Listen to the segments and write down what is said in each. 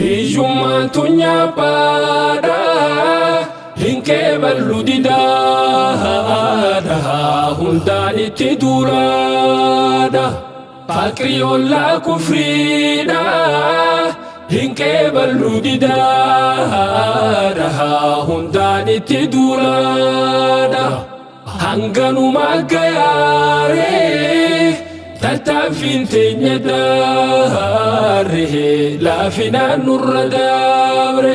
hiyyummaan tunyaa baadha hinkee ballu didaadha hundaan itti duulaadha faqrii ollaa kufriidha hinkee ballu didaadha hundaan itti duulaadha hanganumaa gayaaree tattaaffiin teenya daaree laafinaan nurra dabre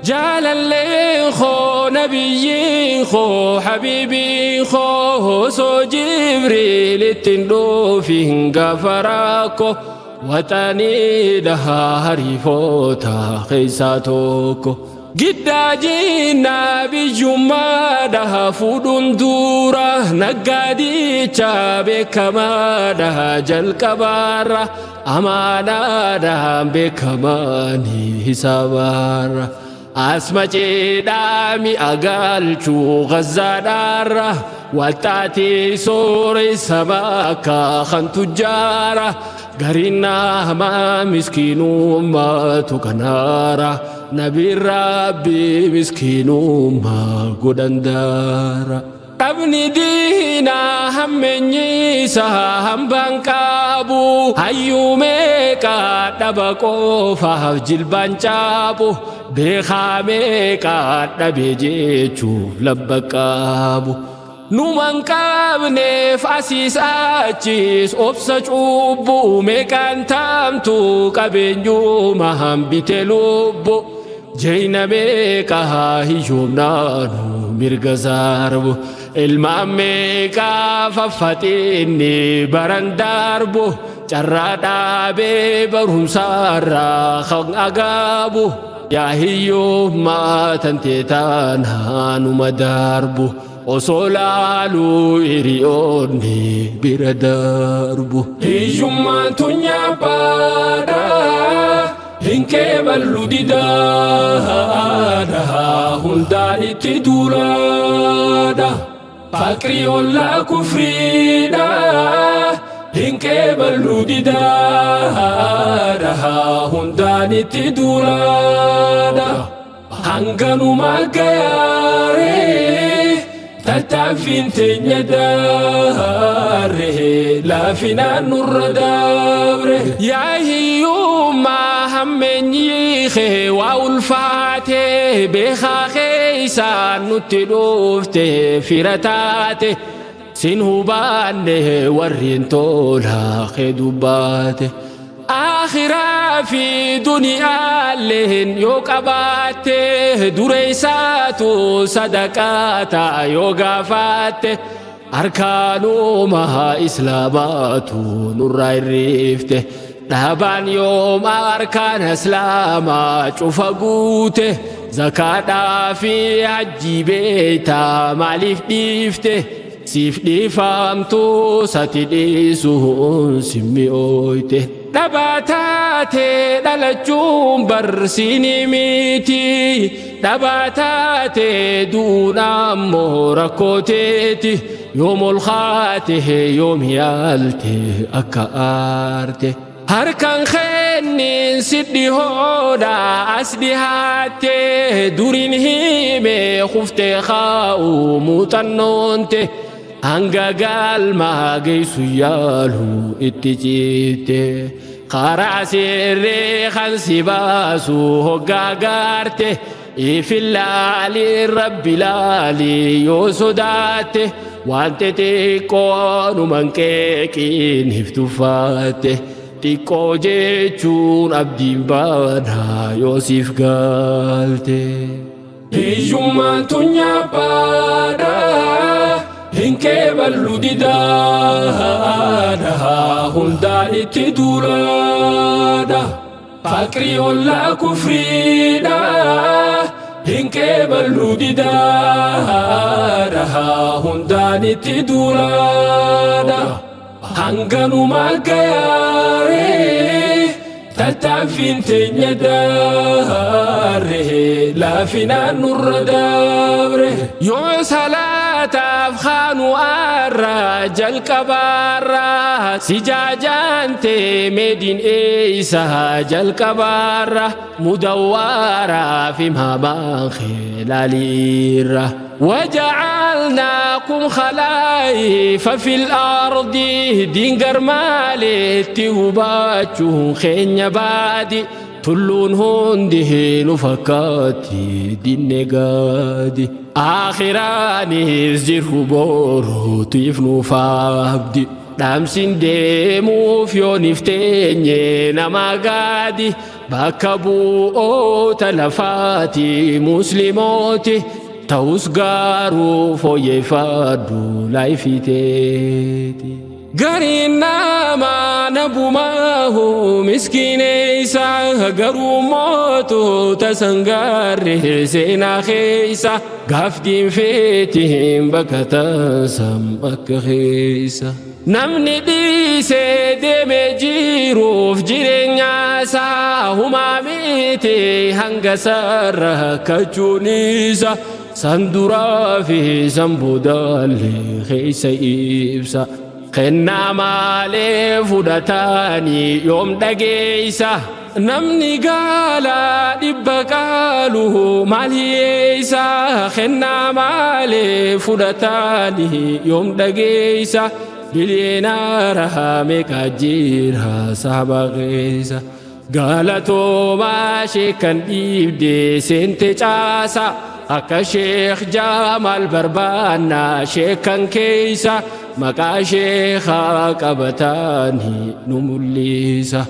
jaalalleen koo nabiyyiin koo habiibiin koo osoo Jibriil ittiin dhuufin gaafa rakkoo waxanii dhahaa hariifoota keessaa tokko giddaajiin nabiyyummaadha fuudhuun dura naggaadicha beekamaadha jalqabaarra amaanaadhaan beekamaani hisaabaarra asma ceedhaami agaalchuu gazzaadhaarra walxaatii sooressa bakka kan tujjaara gariina hamaa miskiinummaatu kanaara nabiin rabbi miskiinummaa godhandaara dhabni diinaa hammeenyiisa hambaan qabu hayyuu meeqaa dhaba qofaaf jilbaan caabu beekaa meeqaa dhabe jechuuf labba qabu numan qabneef asiis achiis obsa cubbuu meeqaan taamtu qabeenyuma hambite lubbu jeyna meeqaa hiyyoomnaanu mirga zarbu ilmaan meeqaa faffaxinni baran darbu carraa dhaabee barumsaarraa kan agaabu yaa hiyyoommaa tantee taanaanuma darbu osoo laaluu hiriyoonni bira darbu hiyyummaan tunyaa baadha hinkee ballu didaadha hundaan itti duulaadha faqrii ollaa kufriidha hinkee ballu didaadha hundaan itti duulaadha hanganumaa gayaaree tattaaffiin teenya daaree laafinaan nurra dabre yaa hiyyummaa hammeenyii kee waa ulfaatee beekaa keeysaan nutti dhufte fira taate sin hubaanne warreen tolaa kee dubbaate akhiraa fi duniyaalleen yoo qabaatte dureessaatu sadaqaata yoo gaafaatte arkaanuma islaamaatu nurraa irreefte dhaabaan yooma arkaan islaamaa cufa guute zakaadhaa fi hajjii beeytaa maaliif dhiifte siif dhiifamtu sati dhiisuun simmi'ooyte dhabaataate dhalachuun barsiini miti dhabaataate duunammoo rakkooteeti yoom ol kaate yoom yaalte akka aarte harkan kennin sidhi hooda as dhihaatte durin hime kufte kaa'u muuxannoonte hanga galmaa geessu yaalu itti ciite karaa sirree kan si baasu hoggaa gaarte ifillaali rabbi laali yoo sodaatte waan xixiqqoonuman qeeqiin hiftuffatte xiqqoo jechuun abdiin baanaa yoo siif gaalte hiyyummaan tunyaa baadha hinkee ballu didaadha hundaan itti duulaadha faqrii ollaa kufriidha hinkee ballu didaadha hundaan itti duulaadha hanganumaa gayaaree tattaaffin teenya daare laafinaan nurra dabre yoo salaataaf kaanu arra jalqabaarra si jaajante meedin eeysa jalqabaarra mudawwaara fi maabaan khilaalirra وجعلناكم خلائف في الأرض دينجر مالتي وباتشون خين بادي تلون هنده نفكاتي دين نقادي آخراني زجره بورو تيفنو فابدي دامسين ديمو فيو نفتيني نما قادي باكبو او تلفاتي مسلموتي توسغارو فوي فادو لايفيتي غارينا ما نبو ما هو مسكين إيسا غارو موتو تسنغار سينا خيسا غافتين فيتهم بكتا سمك خيسا نمني دي سيدي مجيروف جيرين سا هما ميتي هنگا سر كجونيسا سندورا في سنبودالي خيسا إبسا خنا مالي فودتاني يوم دقيسا نمني قالا دبقالو ماليسا خنا مالي فودتاني يوم دقيسا بلينا رحامي كجيرها صحبا غيسا قالتو ما شكن إبدي سنتي جاسا أكا شيخ جامال بربانا شيخن كيسا مكا شيخا قبتاني نموليسا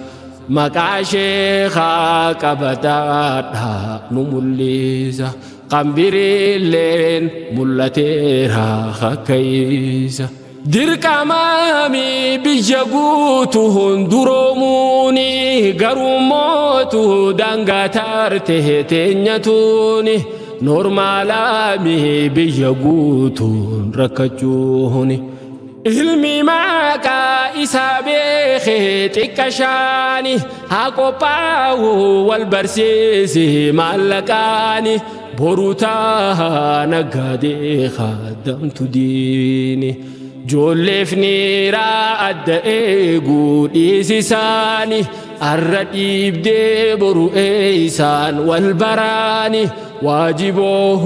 مكا شيخا قبتانا نموليسا قنبري اللين ملتيرها خكيسا dirqa maami biyya guutuun duroomuni garumootu dangaa taarte teenyatuuni normaalaami biyya guutuun rakkachuuni ilmi maqaa isaa beekee xiqqashaani haa qophaa'u wal barsiisi maallaqaani boruutaa naggaadee haadamtu diini جولف نيرا أدئيقو ديسيساني الرديب دي برو إيسان والبراني واجبوه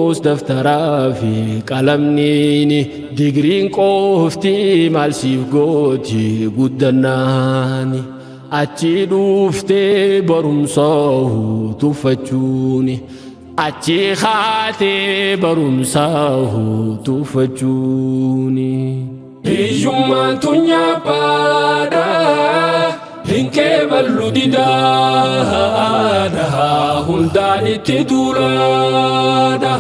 مستفترا في قلمنيني ديگرين قوفتي مالسيف قوتي قدناني أتي دوفتي برمصاه تفتشوني أتي خاتي برمساه تفجوني هيومان تنيا بادا هنكي بلو ديدا هنداني تدولادا